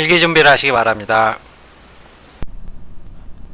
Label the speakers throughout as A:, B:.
A: 필기 준비를 하시기 바랍니다.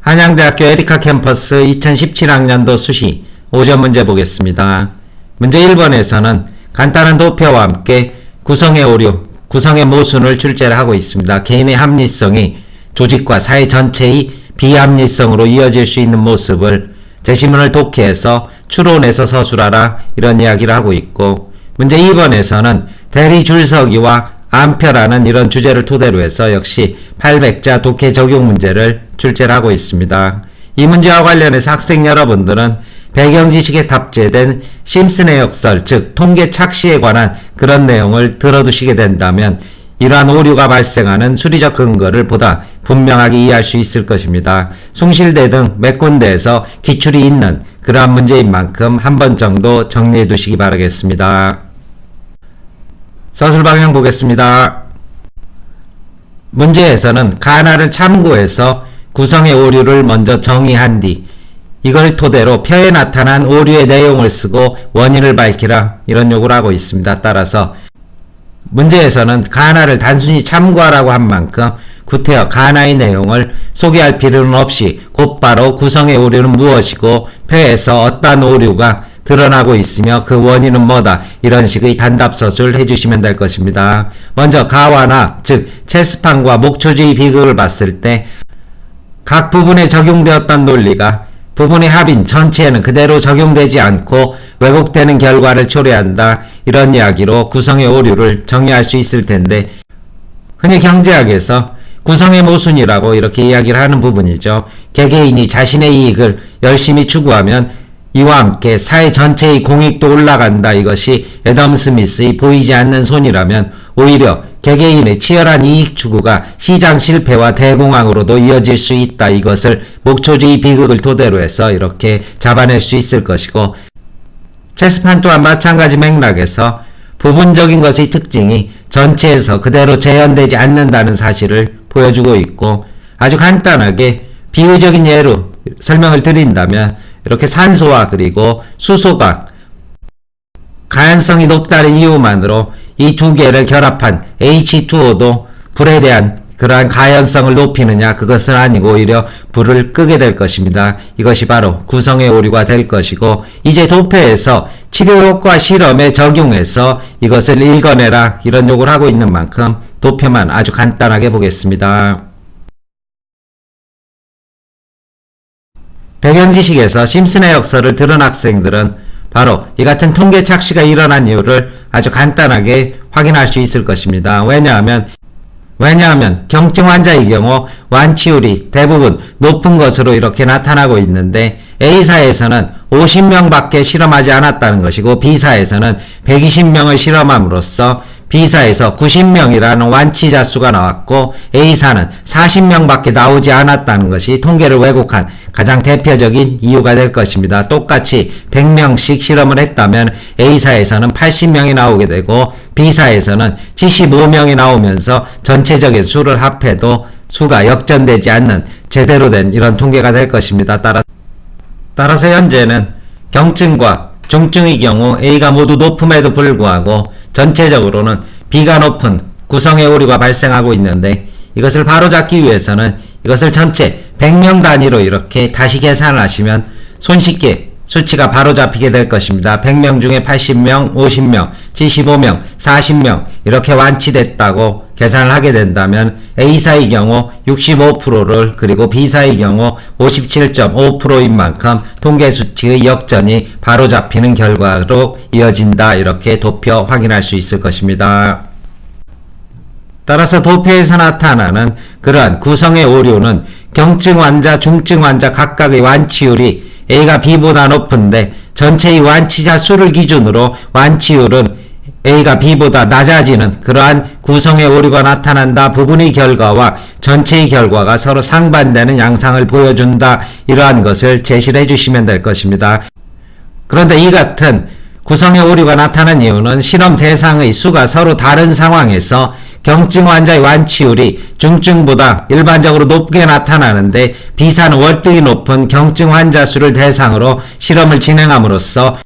B: 한양대학교 에리카 캠퍼스 2017학년도 수시 5점 문제 보겠습니다. 문제 1번에서는 간단한 도표와 함께 구성의 오류, 구성의 모순을 출제를 하고 있습니다. 개인의 합리성이 조직과 사회 전체의 비합리성으로 이어질 수 있는 모습을 제시문을 독해해서 추론해서 서술하라, 이런 이야기를 하고 있고, 문제 2번에서는 대리 줄서기와 암표라는 이런 주제를 토대로 해서 역시 800자 독해 적용 문제를 출제를 하고 있습니다. 이 문제와 관련해서 학생 여러분들은 배경 지식에 탑재된 심슨의 역설, 즉 통계 착시에 관한 그런 내용을 들어두시게 된다면 이러한 오류가 발생하는 수리적 근거를 보다 분명하게 이해할 수 있을 것입니다. 숭실대 등 몇 군데에서 기출이 있는 그러한 문제인 만큼 한 번 정도 정리해 두시기 바라겠습니다. 서술 방향 보겠습니다. 문제에서는 가나를 참고해서 구성의 오류를 먼저 정의한 뒤 이걸 토대로 표에 나타난 오류의 내용을 쓰고 원인을 밝히라, 이런 요구를 하고 있습니다. 따라서 문제에서는 가나를 단순히 참고하라고 한 만큼 구태여 가나의 내용을 소개할 필요는 없이 곧바로 구성의 오류는 무엇이고 표에서 어떠한 오류가 드러나고 있으며 그 원인은 뭐다, 이런 식의 단답서술 해주시면 될 것입니다. 먼저 가와나, 즉 체스판과 목초주의 비극을 봤을 때 각 부분에 적용되었던 논리가 부분의 합인 전체에는 그대로 적용되지 않고 왜곡되는 결과를 초래한다, 이런 이야기로 구성의 오류를 정의할 수 있을 텐데, 흔히 경제학에서 구성의 모순이라고 이렇게 이야기를 하는 부분이죠. 개개인이 자신의 이익을 열심히 추구하면 이와 함께 사회 전체의 공익도 올라간다, 이것이 애덤 스미스의 보이지 않는 손이라면 오히려 개개인의 치열한 이익 추구가 시장 실패와 대공황으로도 이어질 수 있다, 이것을 목초주의 비극을 토대로 해서 이렇게 잡아낼 수 있을 것이고, 체스판 또한 마찬가지 맥락에서 부분적인 것의 특징이 전체에서 그대로 재현되지 않는다는 사실을 보여주고 있고, 아주 간단하게 비유적인 예로 설명을 드린다면 이렇게 산소와 그리고 수소가 가연성이 높다는 이유만으로 이 두 개를 결합한 H2O도 불에 대한 그러한 가연성을 높이느냐, 그것은 아니고 오히려 불을 끄게 될 것입니다. 이것이 바로 구성의 오류가 될 것이고, 이제 도표에서 치료효과 실험에 적용해서 이것을 읽어내라, 이런 요구를 하고 있는 만큼 도표만 아주 간단하게 보겠습니다. 배경지식에서 심슨의 역설을 들은 학생들은 바로 이 같은 통계 착시가 일어난 이유를 아주 간단하게 확인할 수 있을 것입니다. 왜냐하면 경증 환자의 경우 완치율이 대부분 높은 것으로 이렇게 나타나고 있는데, A사에서는 50명 밖에 실험하지 않았다는 것이고 B사에서는 120명을 실험함으로써 B사에서 90명이라는 완치자 수가 나왔고 A사는 40명 밖에 나오지 않았다는 것이 통계를 왜곡한 가장 대표적인 이유가 될 것입니다. 똑같이 100명씩 실험을 했다면 A사에서는 80명이 나오게 되고 B사에서는 75명이 나오면서 전체적인 수를 합해도 수가 역전되지 않는 제대로 된 이런 통계가 될 것입니다. 따라서 현재는 경증과 중증의 경우 A가 모두 높음에도 불구하고 전체적으로는 B가 높은 구성의 오류가 발생하고 있는데, 이것을 바로잡기 위해서는 이것을 전체 100명 단위로 이렇게 다시 계산을 하시면 손쉽게 수치가 바로잡히게 될 것입니다. 100명 중에 80명, 50명, 75명, 40명 이렇게 완치됐다고 계산을 하게 된다면 A사의 경우 65%를, 그리고 B사의 경우 57.5%인 만큼 통계 수치의 역전이 바로잡히는 결과로 이어진다, 이렇게 도표 확인할 수 있을 것입니다. 따라서 도표에서 나타나는 그러한 구성의 오류는 경증 환자, 중증 환자 각각의 완치율이 A가 B보다 높은데 전체의 완치자 수를 기준으로 완치율은 A가 B보다 낮아지는 그러한 구성의 오류가 나타난다, 부분의 결과와 전체의 결과가 서로 상반되는 양상을 보여준다, 이러한 것을 제시를 해주시면 될 것입니다. 그런데 이 같은 구성의 오류가 나타난 이유는 실험 대상의 수가 서로 다른 상황에서 경증 환자의 완치율이 중증보다 일반적으로 높게 나타나는데 B사는 월등히 높은 경증 환자 수를 대상으로 실험을 진행함으로써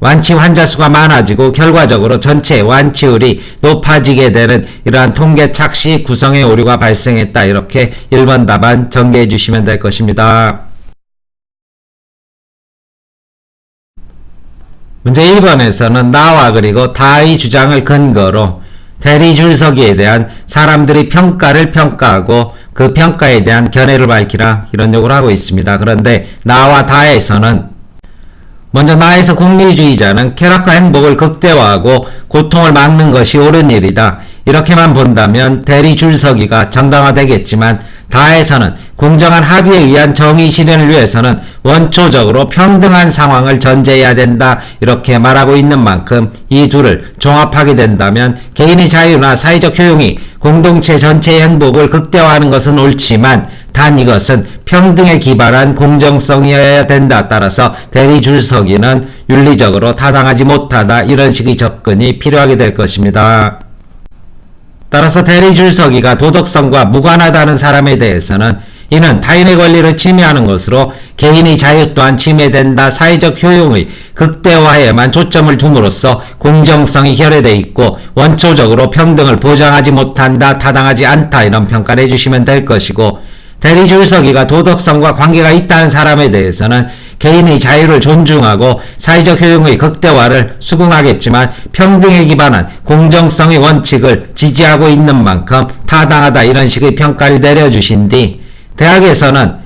B: 완치 환자 수가 많아지고 결과적으로 전체 완치율이 높아지게 되는 이러한 통계 착시 구성의 오류가 발생했다. 이렇게 1번 답안 전개해 주시면 될 것입니다. 문제 1번에서는 나와 그리고 다의 주장을 근거로 대리 줄서기에 대한 사람들의 평가를 평가하고 그 평가에 대한 견해를 밝히라 이런 요구를 하고 있습니다. 그런데 나와 다에서는 먼저 나에서 공리주의자는 쾌락과 행복을 극대화하고 고통을 막는 것이 옳은 일이다. 이렇게만 본다면 대리 줄서기가 정당화되겠지만 다에서는 공정한 합의에 의한 정의 실현을 위해서는 원초적으로 평등한 상황을 전제해야 된다. 이렇게 말하고 있는 만큼 이 둘을 종합하게 된다면 개인의 자유나 사회적 효용이 공동체 전체의 행복을 극대화하는 것은 옳지만 단 이것은 평등에 기반한 공정성이어야 된다. 따라서 대리 줄서기는 윤리적으로 타당하지 못하다. 이런 식의 접근이 필요하게 될 것입니다. 따라서 대리 줄서기가 도덕성과 무관하다는 사람에 대해서는 이는 타인의 권리를 침해하는 것으로 개인의 자유 또한 침해된다. 사회적 효용의 극대화에만 초점을 둠으로써 공정성이 결여되어 있고 원초적으로 평등을 보장하지 못한다. 타당하지 않다. 이런 평가를 해주시면 될 것이고 대리 줄서기가 도덕성과 관계가 있다는 사람에 대해서는 개인의 자유를 존중하고 사회적 효용의 극대화를 수긍하겠지만 평등에 기반한 공정성의 원칙을 지지하고 있는 만큼 타당하다. 이런 식의 평가를 내려주신 뒤 대학에서는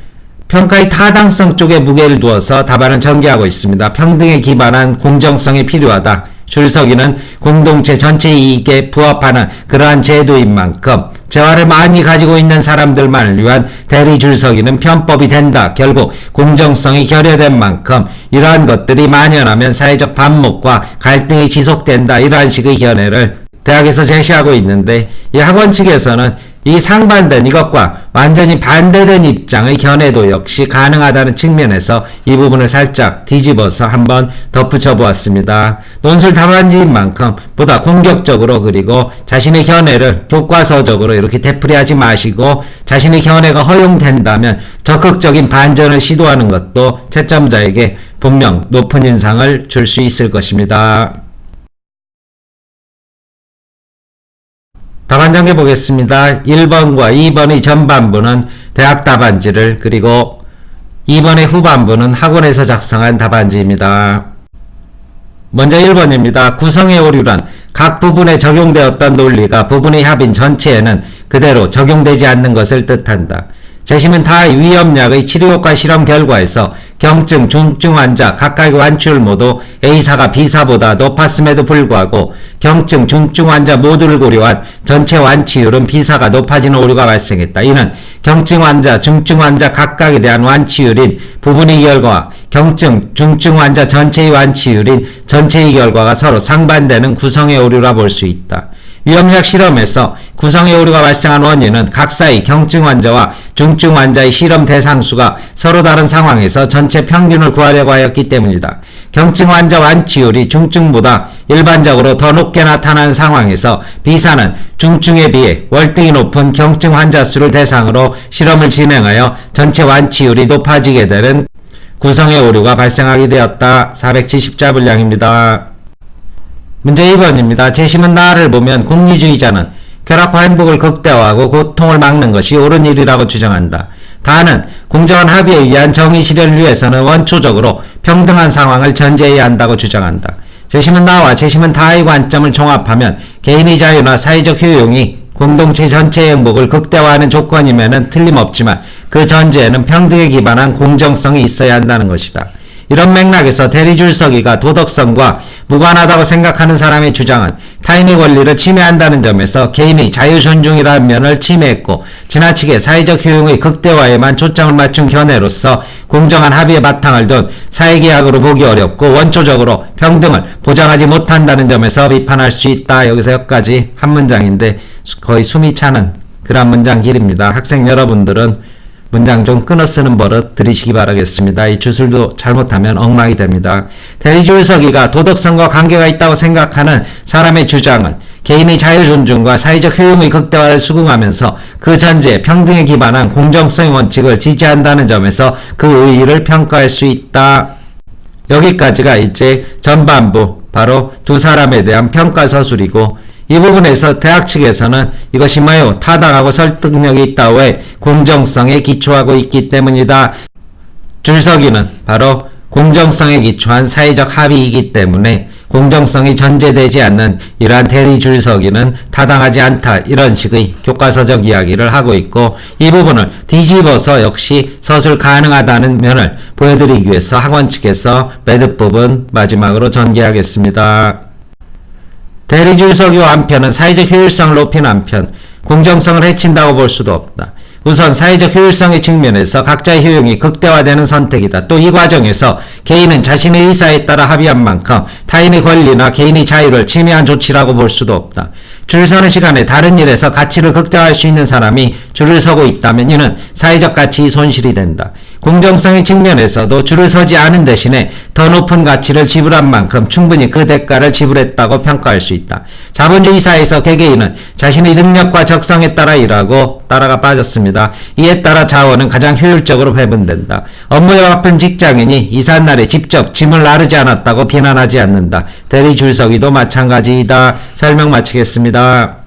B: 평가의 타당성 쪽에 무게를 두어서 답안을 전개하고 있습니다. 평등에 기반한 공정성이 필요하다. 줄서기는 공동체 전체의 이익에 부합하는 그러한 제도인 만큼 재화를 많이 가지고 있는 사람들만을 위한 대리 줄서기는 편법이 된다. 결국 공정성이 결여된 만큼 이러한 것들이 만연하면 사회적 반목과 갈등이 지속된다. 이러한 식의 견해를 대학에서 제시하고 있는데 이 학원 측에서는 이 상반된 이것과 완전히 반대된 입장의 견해도 역시 가능하다는 측면에서 이 부분을 살짝 뒤집어서 한번 덧붙여 보았습니다. 논술 답안지인 만큼 보다 공격적으로 그리고 자신의 견해를 교과서적으로 이렇게 되풀이하지 마시고 자신의 견해가 허용된다면 적극적인 반전을 시도하는 것도 채점자에게 분명 높은 인상을 줄 수 있을 것입니다. 답안 전개 보겠습니다. 1번과 2번의 전반부는 대학 답안지를 그리고 2번의 후반부는 학원에서 작성한 답안지입니다. 먼저 1번입니다. 구성의 오류란 각 부분에 적용되었던 논리가 부분의 합인 전체에는 그대로 적용되지 않는 것을 뜻한다. 재심은 다의 위험약의 치료효과 실험 결과에서 경증, 중증 환자 각각의 완치율 모두 A사가 B사보다 높았음에도 불구하고 경증, 중증 환자 모두를 고려한 전체 완치율은 B사가 높아지는 오류가 발생했다. 이는 경증 환자, 중증 환자 각각에 대한 완치율인 부분의 결과와 경증, 중증 환자 전체의 완치율인 전체의 결과가 서로 상반되는 구성의 오류라 볼 수 있다. 위험약 실험에서 구성의 오류가 발생한 원인은 각사의 경증 환자와 중증 환자의 실험 대상수가 서로 다른 상황에서 전체 평균을 구하려고 하였기 때문이다. 경증 환자 완치율이 중증보다 일반적으로 더 높게 나타나는 상황에서 B사는 중증에 비해 월등히 높은 경증 환자 수를 대상으로 실험을 진행하여 전체 완치율이 높아지게 되는 구성의 오류가 발생하게 되었다. 470자 분량입니다. 문제 2번입니다. 재심은 나를 보면 공리주의자는 쾌락과 행복을 극대화하고 고통을 막는 것이 옳은 일이라고 주장한다. 다는 공정한 합의에 의한 정의 실현을 위해서는 원초적으로 평등한 상황을 전제해야 한다고 주장한다. 재심은 나와 재심은 다의 관점을 종합하면 개인의 자유나 사회적 효용이 공동체 전체의 행복을 극대화하는 조건이면은 틀림없지만 그 전제에는 평등에 기반한 공정성이 있어야 한다는 것이다. 이런 맥락에서 대리줄서기가 도덕성과 무관하다고 생각하는 사람의 주장은 타인의 권리를 침해한다는 점에서 개인의 자유존중이라는 면을 침해했고 지나치게 사회적 효용의 극대화에만 초점을 맞춘 견해로서 공정한 합의에 바탕을 둔 사회계약으로 보기 어렵고 원초적으로 평등을 보장하지 못한다는 점에서 비판할 수 있다. 여기서 여기까지 한 문장인데 거의 숨이 차는 그런 문장 길입니다. 학생 여러분들은 문장 좀 끊어 쓰는 버릇 들이시기 바라겠습니다. 이 주술도 잘못하면 엉망이 됩니다. 대리줄서기가 도덕성과 관계가 있다고 생각하는 사람의 주장은 개인의 자유존중과 사회적 효용의 극대화를 수긍하면서 그 전제에 평등에 기반한 공정성의 원칙을 지지한다는 점에서 그 의의를 평가할 수 있다. 여기까지가 이제 전반부, 바로 두 사람에 대한 평가 서술이고, 이 부분에서 대학 측에서는 이것이 뭐요? 타당하고 설득력이 있다 외 공정성에 기초하고 있기 때문이다. 줄서기는 바로 공정성에 기초한 사회적 합의이기 때문에 공정성이 전제되지 않는 이러한 대리 줄서기는 타당하지 않다, 이런 식의 교과서적 이야기를 하고 있고, 이 부분을 뒤집어서 역시 서술 가능하다는 면을 보여드리기 위해서 학원 측에서 매듭 부분 마지막으로 전개하겠습니다. 대리 줄서기 한편은 사회적 효율성을 높이는 한편 공정성을 해친다고 볼 수도 없다. 우선 사회적 효율성의 측면에서 각자의 효용이 극대화되는 선택이다. 또 이 과정에서 개인은 자신의 의사에 따라 합의한 만큼 타인의 권리나 개인의 자유를 침해한 조치라고 볼 수도 없다. 줄 서는 시간에 다른 일에서 가치를 극대화할 수 있는 사람이 줄을 서고 있다면 이는 사회적 가치의 손실이 된다. 공정성의 측면에서도 줄을 서지 않은 대신에 더 높은 가치를 지불한 만큼 충분히 그 대가를 지불했다고 평가할 수 있다. 자본주의 사회에서 개개인은 자신의 능력과 적성에 따라 일하고 따라가 빠졌습니다. 이에 따라 자원은 가장 효율적으로 배분된다. 업무에 바쁜 직장인이 이삿날에 직접 짐을 나르지 않았다고 비난하지 않는다. 대리 줄서기도 마찬가지이다. 설명 마치겠습니다.